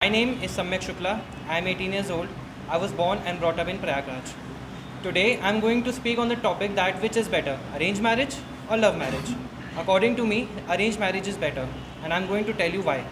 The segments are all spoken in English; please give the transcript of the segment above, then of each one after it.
My name is Samyak Shukla. I am 18 years old. I was born and brought up in Prayagraj. Today I am going to speak on the topic that which is better, arranged marriage or love marriage. According to me, arranged marriage is better, and I am going to tell you why.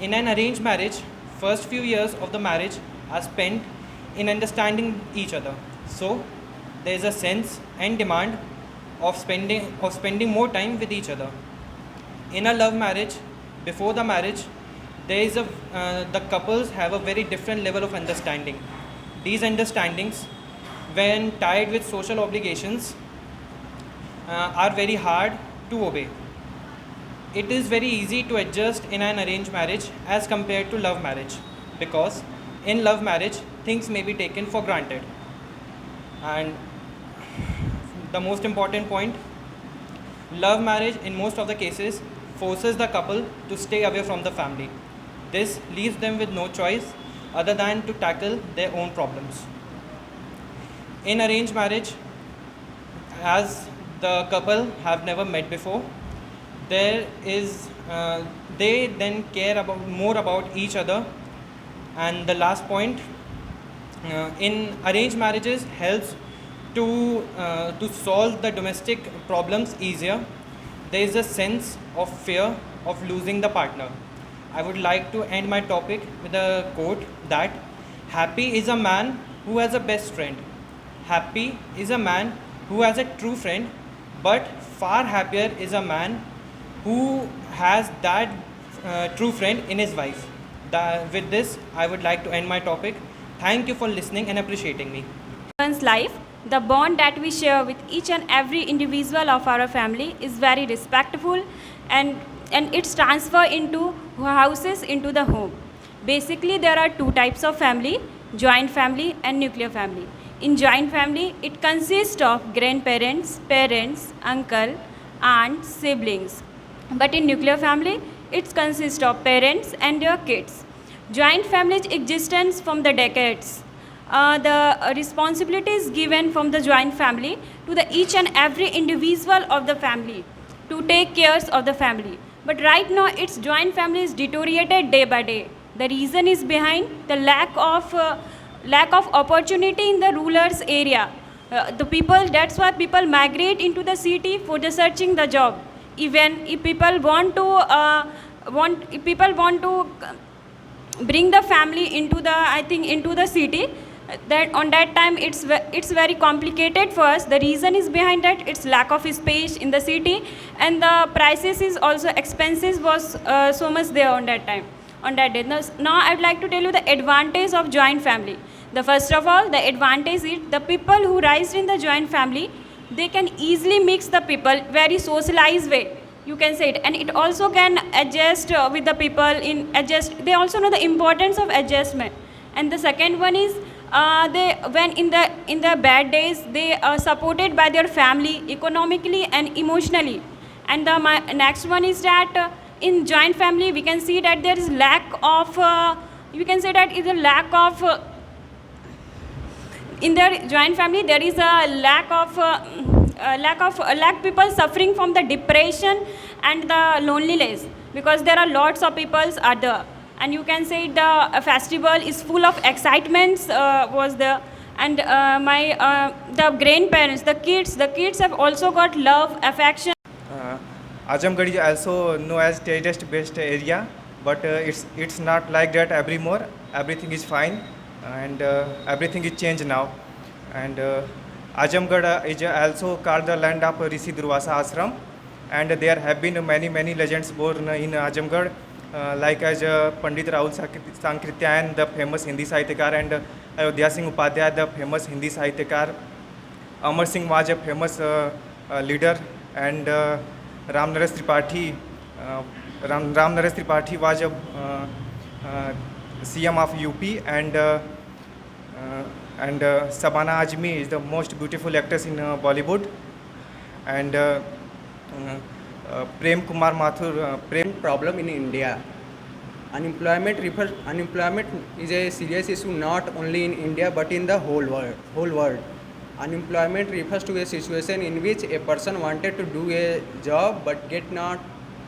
In an arranged marriage, first few years of the marriage are spent in understanding each other. So there is a sense and demand of spending more time with each other. In a love marriage, before the marriage, there is a the couples have a very different level of understanding. These understandings, when tied with social obligations, are very hard to obey. It is very easy to adjust in an arranged marriage as compared to love marriage, because in love marriage things may be taken for granted. And the most important point, love marriage in most of the cases forces the couple to stay away from the family. This leaves them with no choice other than to tackle their own problems. In arranged marriage, as the couple have never met before, there is they then care about more about each other. And the last point, in arranged marriages helps to solve the domestic problems easier. There is a sense of fear of losing the partner. I would like to end my topic with a quote that happy is a man who has a best friend. Happy is a man who has a true friend, but far happier is a man who has that true friend in his wife. With this, I would like to end my topic. Thank you for listening and appreciating me. One's life, the bond that we share with each and every individual of our family is very respectful, and it's transfer into houses into the home. Basically, there are two types of family: joint family and nuclear family. In joint family, it consists of grandparents, parents, uncle, aunt, siblings. But in nuclear family, it consists of parents and their kids. Joint family's existence from the decades. The responsibility is given from the joint family to the each and every individual of the family to take cares of the family. But right now, its joint family is deteriorated day by day. The reason is behind the lack of opportunity in the rural's area. The people, that's why people migrate into the city for the searching the job. Even if people want to bring the family into the, I think, into the city, that on that time it's very complicated for us. The reason is behind that it's lack of space in the city, and the prices is also expenses was so much there on that time, on that day. Now I'd like to tell you the advantage of joint family. The first of all, the advantage is the people who raised in the joint family, they can easily mix the people very socialized way, you can say it, and it also can adjust with the people in adjust. They also know the importance of adjustment. And the second one is, they when in the bad days, they are supported by their family economically and emotionally. And the next one is that in joint family we can see that there is lack of you can say that is a lack of in their joint family there is a lack people suffering from the depression and the loneliness, because there are lots of peoples are there. And you can say the festival is full of excitements was there. And the grandparents, the kids have also got love, affection. Azamgarh is also known as terrorist based area, but it's not like that evermore. Everything is fine, and everything is changed now. And Azamgarh is also called the land of Rishi Durvasa Ashram, and there have been many legends born in Azamgarh, like as Pandit Rahul Sankrityayan, the famous Hindi Sahityakar, and Ayodhya Singh Upadhyay, the famous Hindi Sahityakar. Amar Singh was a famous leader, and Ram Naresh Tripathi was a CM of UP, and Sabana Azmi is the most beautiful actress in Bollywood, and Prem Kumar Mathur. Problem in India. Unemployment is a serious issue not only in India but in the whole world. Unemployment refers to a situation in which a person wanted to do a job but get not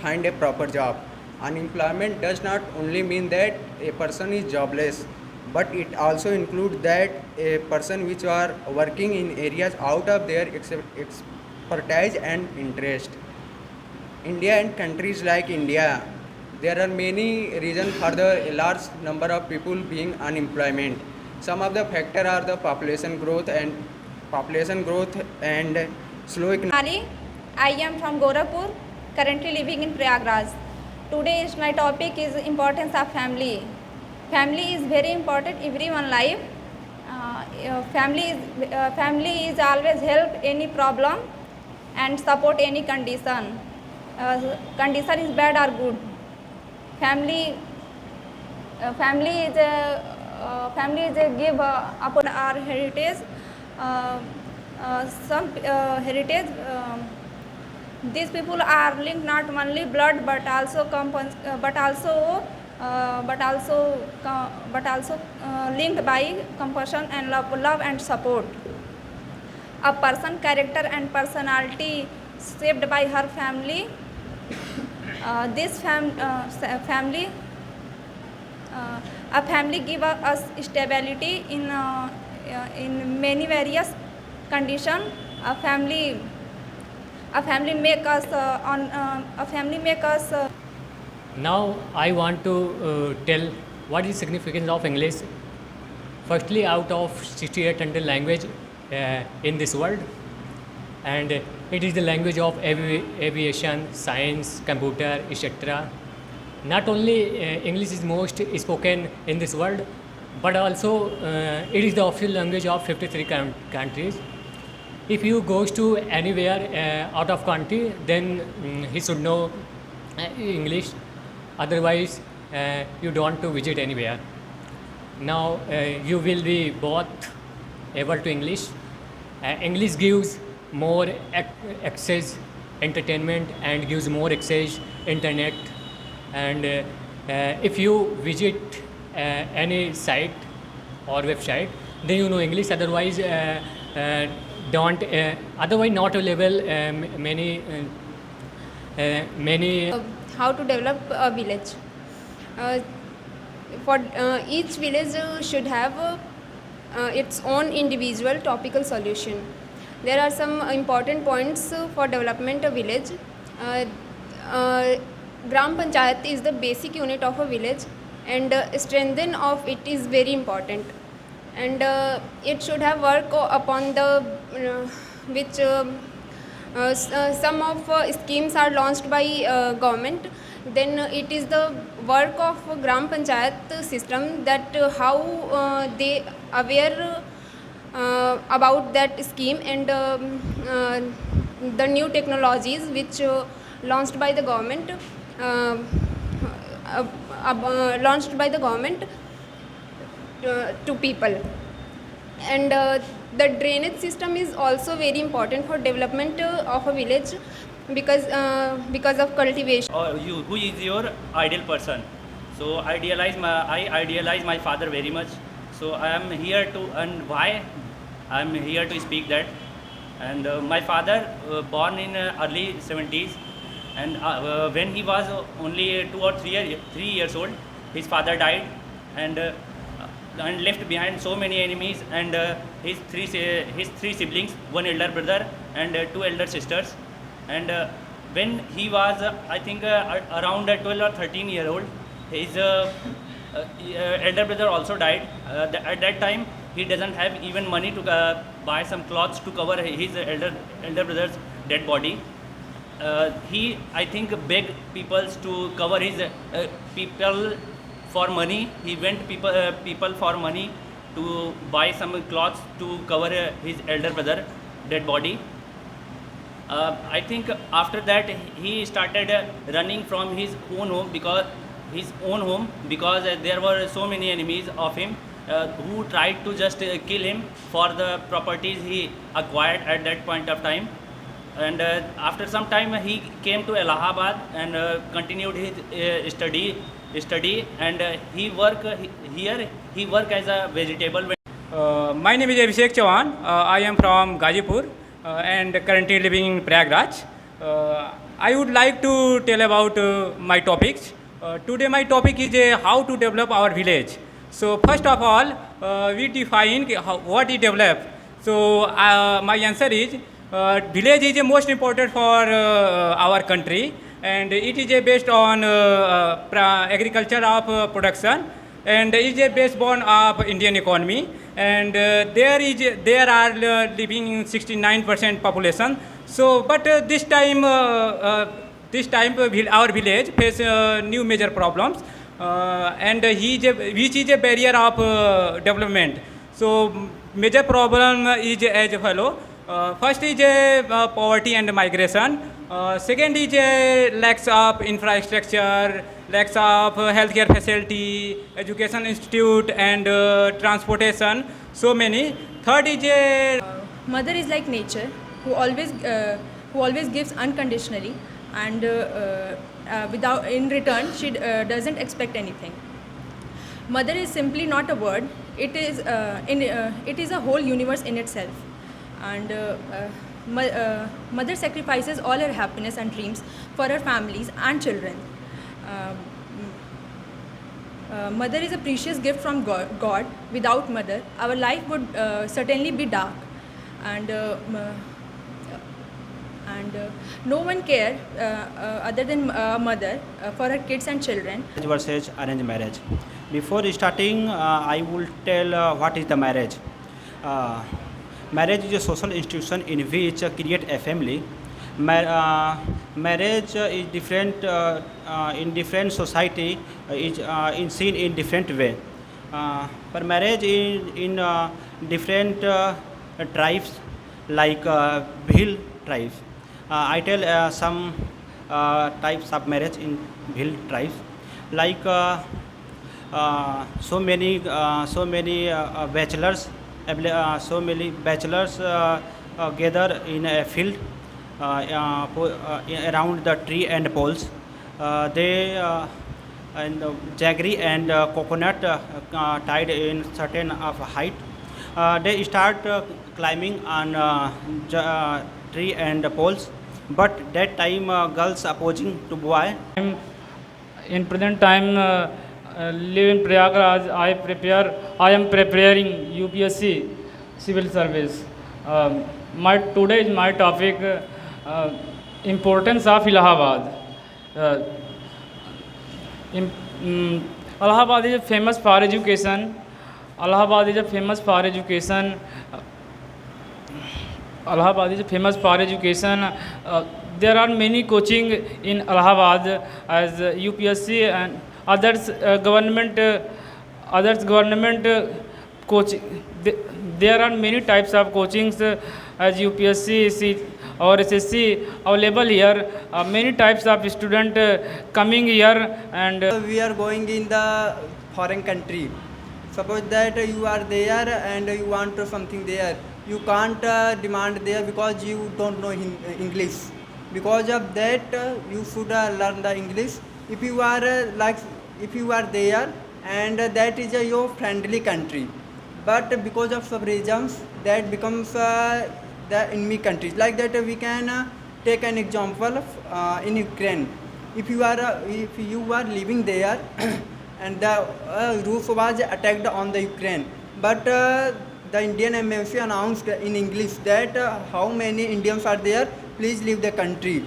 find a proper job. Unemployment does not only mean that a person is jobless, but it also includes that a person which are working in areas out of their expertise and interest. India and countries like India, there are many reasons for the large number of people being unemployment. Some of the factors are the population growth and slow economic. Ali, I am from Gorakhpur, currently living in Prayagraj. Today's my topic is importance of family. Family is very important everyone life. Family is always help any problem and support any condition. Condition is bad or good. Family family is a give upon our heritage. Some heritage. These people are linked not only blood but also linked by compassion and love and support. A person character and personality shaped by her family. Family a family give us stability in many various condition. A family make us Now I want to tell what is significance of English. Firstly, out of 6800 language in this world, and it is the language of aviation, science, computer, etc. Not only English is most spoken in this world, but also it is the official language of 53 countries. If you goes to anywhere out of country, then he should know English. Otherwise, you don't want to visit anywhere. Now you will be both able to English. English gives more access entertainment and gives more access internet. And if you visit any site or website, then you know English. Otherwise, don't. Otherwise, not available many. How to develop a village. For each village should have its own individual topical solution. There are some important points for development of village. Gram Panchayat is the basic unit of a village, and strengthening of it is very important. And it should have work upon the which some of schemes are launched by government. Then it is the work of Gram Panchayat system that how they aware about that scheme and the new technologies which launched by the government to people. And the drainage system is also very important for development of a village because of cultivation. Or you, who is your ideal person? So I idealize my father very much. So I am here to, and why I am here to speak that. And my father born in early 70s, and when he was only 2 or 3 years old, his father died, and left behind so many enemies, and his three siblings, one elder brother and 2 elder sisters. And when he was I think around 12 or 13 year old, his elder brother also died. At that time he doesn't have even money to buy some clothes to cover his elder brother's dead body. He, I think, begged people to cover his people for money. He went people for money to buy some clothes to cover his elder brother dead body. I think after that he started running from his own home because there were so many enemies of him who tried to just kill him for the properties he acquired at that point of time. And after some time he came to Allahabad and continued his study, and he work as a vegetable. My name is Abhishek Chauhan. I am from Gazipur and currently living in Prayagraj. I would like to tell about my topics. Today my topic is how to develop our village. So first of all, we define what is develop. So my answer is village is most important for our country, and it is based on agriculture of production, and it is based on of Indian economy, and there are living 69% population. So but this time our village face new major problems, and which is a barrier of development. So major problem is as follow. First is poverty and migration. Second is lacks of infrastructure, lacks of healthcare facility, education institute, and transportation. So many. Third is Mother is like nature, who always gives unconditionally, and without in return she doesn't expect anything. Mother is simply not a word; it is a whole universe in itself, and mother sacrifices all her happiness and dreams for her families and children. Uh, Mother is a precious gift from God. Without mother, our life would certainly be dark, and no one care other than mother for her kids and children. Marriage versus arranged marriage. Before starting, I will tell what is the marriage. Marriage is a social institution in which create a family. Marriage is different in different society, is seen in different way. But marriage in different tribes, like Bhil tribes. I tell some types of marriage in Bhil tribes, like so many bachelors, so many bachelors gather in a field around the tree and poles. They and jaggery and coconut tied in certain of height. They start climbing on tree and poles, but that time girls opposing to boy. In present time, live in Prayagraj. I am preparing UPSC civil service. Today is my topic, importance of Allahabad. Allahabad is famous for education. Allahabad is famous for education. Allahabad is famous for education. There are many coaching in Allahabad as UPSC and others government coaching. There are many types of coachings as UPSC or SSC available here. Many types of student coming here, and We are going in the foreign country. Suppose that you are there and you want something there. You can't demand there because you don't know English. Because of that, you should learn the English. If you are if you are there, and that is your friendly country. But because of some reasons, that becomes the enemy countries. Like that, we can take an example in Ukraine. If you are living there, and the roof was attacked on the Ukraine, but the Indian embassy announced in English that how many Indians are there, please leave the country.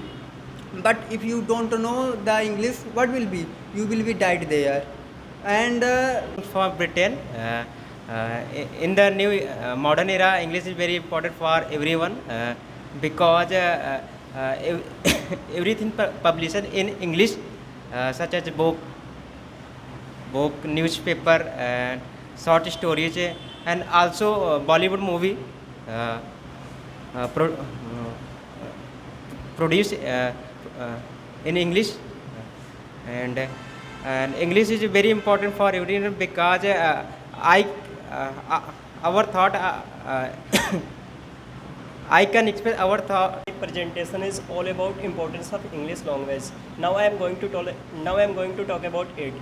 But if you don't know the English, what will be? You will be died there. And for Britain, in the new modern era, English is very important for everyone, because everything published in English, such as book, newspaper, and short stories, and also Bollywood movie produced in English, and English is very important for everyone, because our thought I can express our thought. Presentation is all about importance of English language. Now I am going to talk about it.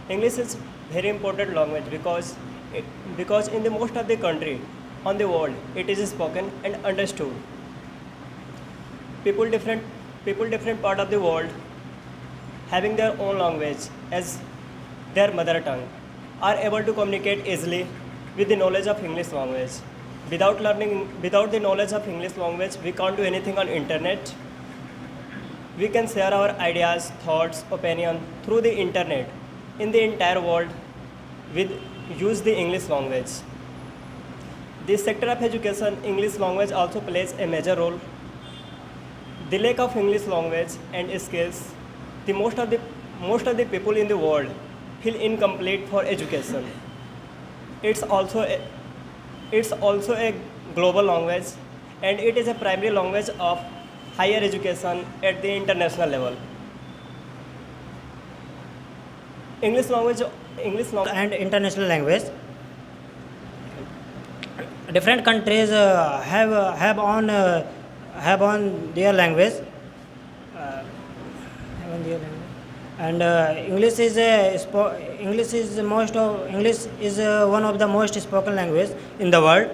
English is very important language because in the most of the country on the world it is spoken and understood. People different part of the world having their own language as their mother tongue are able to communicate easily with the knowledge of English language. Without the knowledge of English language, we can't do anything on internet. We can share our ideas, thoughts, opinion through the internet in the entire world with use the English language. This sector of education, English language also plays a major role. The lack of English language and skills, most of the people in the world feel incomplete for education. It's also a global language, and it is a primary language of higher education at the international level. English language and international language. Different countries have on their language, and English is one of the most spoken language in the world.